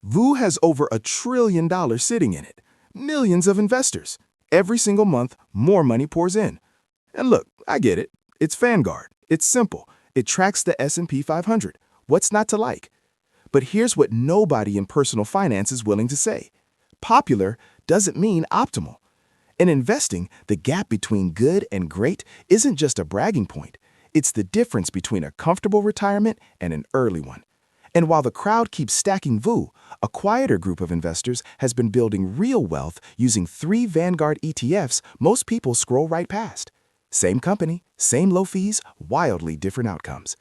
VOO has over $1 trillion sitting in it. Millions of investors. Every single month, more money pours in. And look, I get it. It's Vanguard. It's simple. It tracks the S&P 500. What's not to like? But here's what nobody in personal finance is willing to say. Popular doesn't mean optimal. In investing, the gap between good and great isn't just a bragging point. It's the difference between a comfortable retirement and an early one. And while the crowd keeps stacking VOO, a quieter group of investors has been building real wealth using 3 Vanguard ETFs most people scroll right past. Same company, same low fees, wildly different outcomes.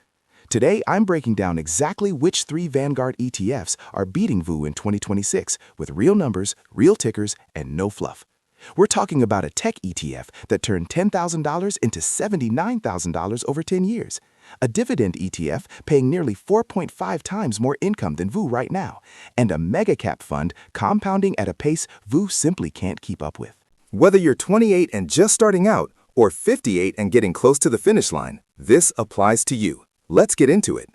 Today, I'm breaking down exactly which 3 Vanguard ETFs are beating VOO in 2026 with real numbers, real tickers, and no fluff. We're talking about a tech ETF that turned $10,000 into $79,000 over 10 years. A dividend ETF paying nearly 4.5 times more income than VOO right now. And a mega-cap fund compounding at a pace VOO simply can't keep up with. Whether you're 28 and just starting out or 58 and getting close to the finish line, this applies to you. Let's get into it.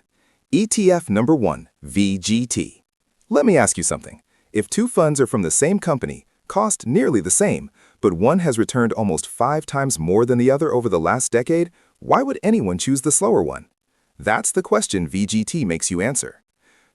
ETF number 1, VGT. Let me ask you something. If 2 funds are from the same company, cost nearly the same, but one has returned almost 5 times more than the other over the last decade, why would anyone choose the slower one? That's the question VGT makes you answer.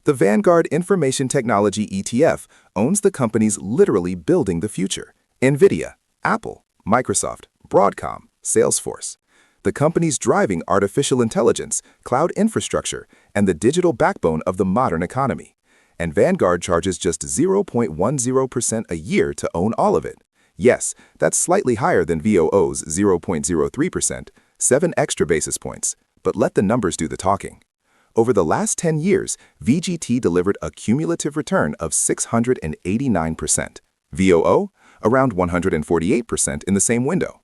The Vanguard Information Technology ETF owns the companies literally building the future. NVIDIA, Apple, Microsoft, Broadcom, Salesforce. The companies driving artificial intelligence, cloud infrastructure, and the digital backbone of the modern economy. And Vanguard charges just 0.10% a year to own all of it. Yes, that's slightly higher than VOO's 0.03%, 7 extra basis points, but let the numbers do the talking. Over the last 10 years, VGT delivered a cumulative return of 689%. VOO, around 148% in the same window.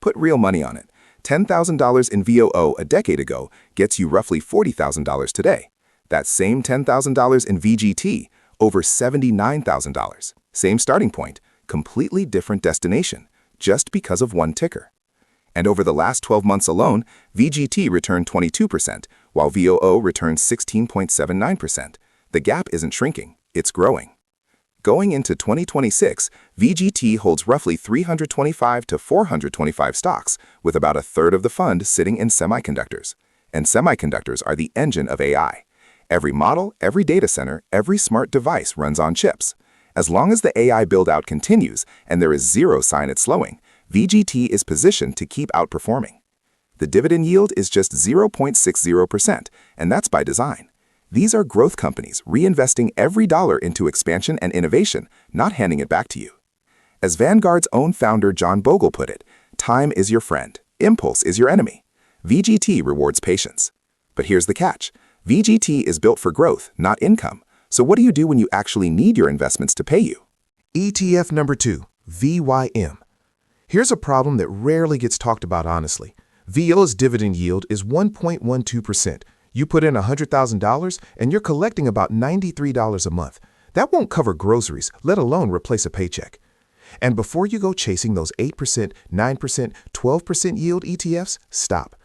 Put real money on it. $10,000 in VOO a decade ago gets you roughly $40,000 today. That same $10,000 in VGT, over $79,000. Same starting point, completely different destination, just because of one ticker. And over the last 12 months alone, VGT returned 22%, while VOO returned 16.79%. The gap isn't shrinking, it's growing. Going into 2026, VGT holds roughly 325 to 425 stocks, with about a third of the fund sitting in semiconductors. And semiconductors are the engine of AI. Every model, every data center, every smart device runs on chips. As long as the AI build-out continues and there is zero sign it's slowing, VGT is positioned to keep outperforming. The dividend yield is just 0.60%, and that's by design. These are growth companies reinvesting every dollar into expansion and innovation, not handing it back to you. As Vanguard's own founder John Bogle put it, time is your friend, impulse is your enemy. VGT rewards patience. But here's the catch. VGT is built for growth, not income. So what do you do when you actually need your investments to pay you? ETF number 2, VYM. Here's a problem that rarely gets talked about honestly. VO's dividend yield is 1.12%. You put in $100,000 and you're collecting about $93 a month. That won't cover groceries, let alone replace a paycheck. And before you go chasing those 8%, 9%, 12% yield ETFs, stop.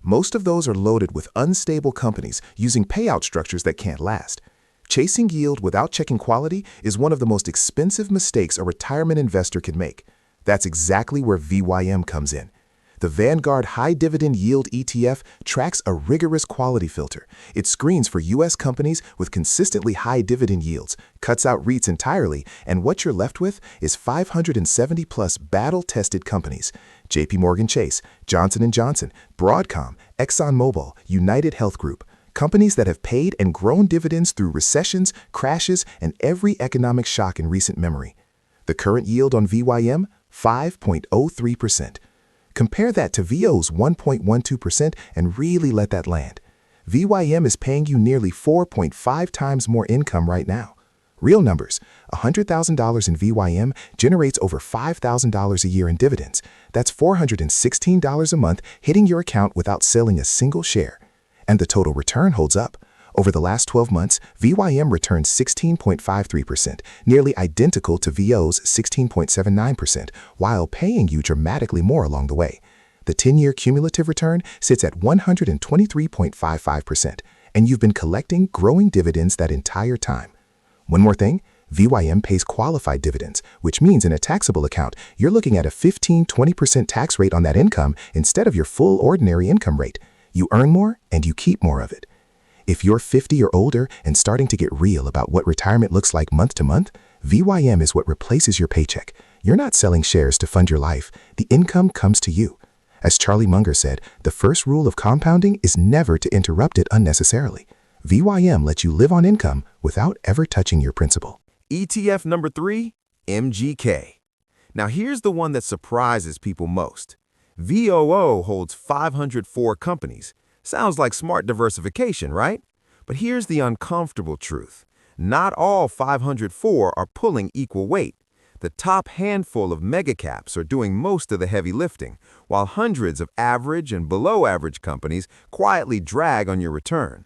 Most of those are loaded with unstable companies using payout structures that can't last. Chasing yield without checking quality is one of the most expensive mistakes a retirement investor can make. That's exactly where VYM comes in. The Vanguard High Dividend Yield ETF tracks a rigorous quality filter. It screens for U.S. companies with consistently high dividend yields, cuts out REITs entirely, and what you're left with is 570-plus battle-tested companies. JPMorgan Chase, Johnson & Johnson, Broadcom, ExxonMobil, United Health Group. Companies that have paid and grown dividends through recessions, crashes, and every economic shock in recent memory. The current yield on VYM? 5.03%. Compare that to VO's 1.12% and really let that land. VYM is paying you nearly 4.5 times more income right now. Real numbers, $100,000 in VYM generates over $5,000 a year in dividends. That's $416 a month hitting your account without selling a single share. And the total return holds up. Over the last 12 months, VYM returned 16.53%, nearly identical to VO's 16.79%, while paying you dramatically more along the way. The 10-year cumulative return sits at 123.55%, and you've been collecting growing dividends that entire time. One more thing, VYM pays qualified dividends, which means in a taxable account, you're looking at a 15–20% tax rate on that income instead of your full ordinary income rate. You earn more and you keep more of it. If you're 50 or older and starting to get real about what retirement looks like month to month, VYM is what replaces your paycheck. You're not selling shares to fund your life. The income comes to you. As Charlie Munger said, the first rule of compounding is never to interrupt it unnecessarily. VYM lets you live on income without ever touching your principal. ETF number 3, MGK. Now here's the one that surprises people most. VOO holds 504 companies. Sounds like smart diversification, right? But here's the uncomfortable truth. Not all 504 are pulling equal weight. The top handful of megacaps are doing most of the heavy lifting, while hundreds of average and below-average companies quietly drag on your return.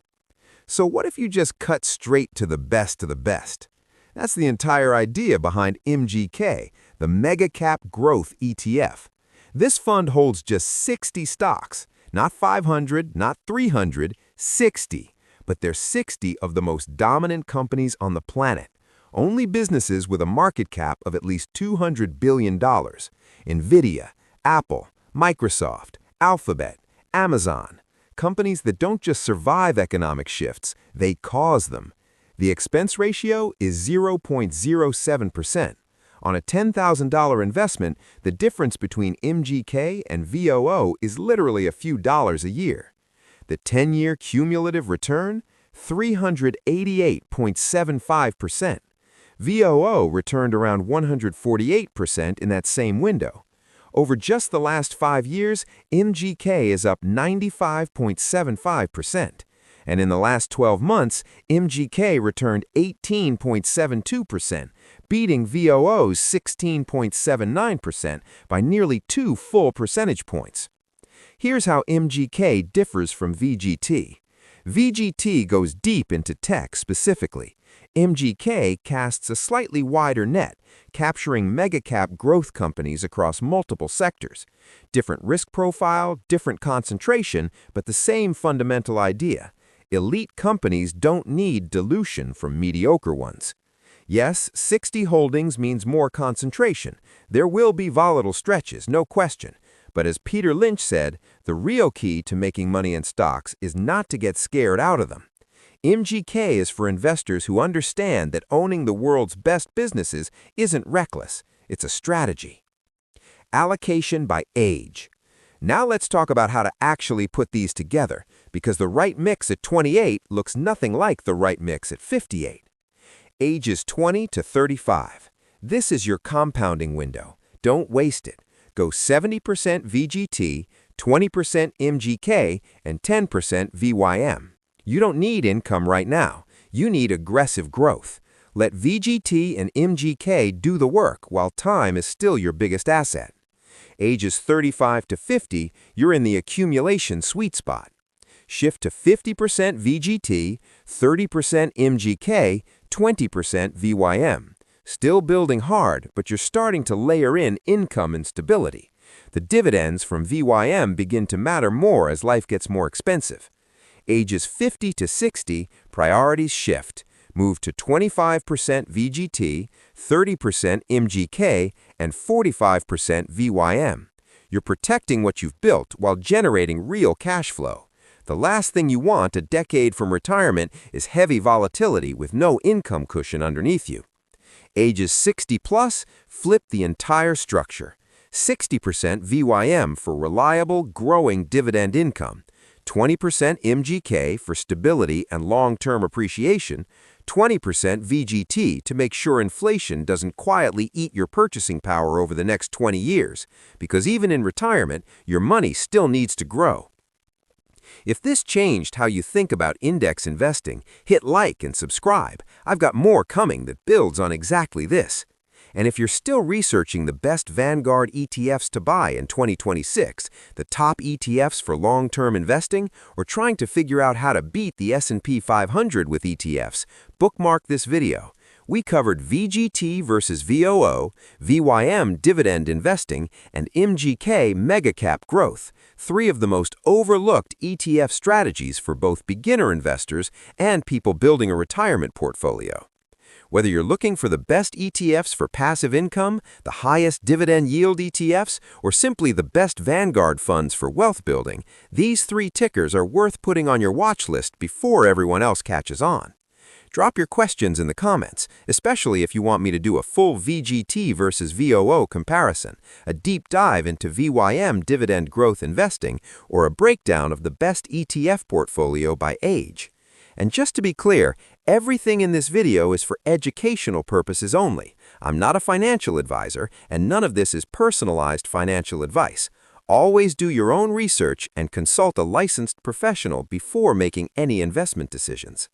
So what if you just cut straight to the best of the best? That's the entire idea behind MGK, the Megacap Growth ETF. This fund holds just 60 stocks, not 500, not 300, 60. But they're 60 of the most dominant companies on the planet. Only businesses with a market cap of at least $200 billion. Nvidia, Apple, Microsoft, Alphabet, Amazon. Companies that don't just survive economic shifts, they cause them. The expense ratio is 0.07%. On a $10,000 investment, the difference between MGK and VOO is literally a few dollars a year. The 10-year cumulative return? 388.75%. VOO returned around 148% in that same window. Over just the last 5 years, MGK is up 95.75%. And in the last 12 months, MGK returned 18.72%, beating VOO's 16.79% by nearly 2 full percentage points. Here's how MGK differs from VGT. VGT goes deep into tech specifically. MGK casts a slightly wider net, capturing megacap growth companies across multiple sectors. Different risk profile, different concentration, but the same fundamental idea. Elite companies don't need dilution from mediocre ones. Yes, 60 holdings means more concentration. There will be volatile stretches, no question. But as Peter Lynch said, the real key to making money in stocks is not to get scared out of them. MGK is for investors who understand that owning the world's best businesses isn't reckless, it's a strategy. Allocation by age. Now let's talk about how to actually put these together, because the right mix at 28 looks nothing like the right mix at 58. Ages 20 to 35. This is your compounding window. Don't waste it. Go 70% VGT, 20% MGK, and 10% VYM. You don't need income right now. You need aggressive growth. Let VGT and MGK do the work while time is still your biggest asset. Ages 35 to 50, you're in the accumulation sweet spot. Shift to 50% VGT, 30% MGK, 20% VYM. Still building hard, but you're starting to layer in income and stability. The dividends from VYM begin to matter more as life gets more expensive. Ages 50 to 60, priorities shift. Move to 25% VGT, 30% MGK, and 45% VYM. You're protecting what you've built while generating real cash flow. The last thing you want a decade from retirement is heavy volatility with no income cushion underneath you. Ages 60 plus, flip the entire structure. 60% VYM for reliable, growing dividend income. 20% MGK for stability and long-term appreciation, 20% VGT to make sure inflation doesn't quietly eat your purchasing power over the next 20 years, because even in retirement, your money still needs to grow. If this changed how you think about index investing, hit like and subscribe. I've got more coming that builds on exactly this. And if you're still researching the best Vanguard ETFs to buy in 2026, the top ETFs for long-term investing, or trying to figure out how to beat the S&P 500 with ETFs, bookmark this video. We covered VGT versus VOO, VYM dividend investing, and MGK megacap growth, 3 of the most overlooked ETF strategies for both beginner investors and people building a retirement portfolio. Whether you're looking for the best ETFs for passive income, the highest dividend yield ETFs, or simply the best Vanguard funds for wealth building, these 3 tickers are worth putting on your watch list before everyone else catches on. Drop your questions in the comments, especially if you want me to do a full VGT versus VOO comparison, a deep dive into VYM dividend growth investing, or a breakdown of the best ETF portfolio by age. And just to be clear, everything in this video is for educational purposes only. I'm not a financial advisor, and none of this is personalized financial advice. Always do your own research and consult a licensed professional before making any investment decisions.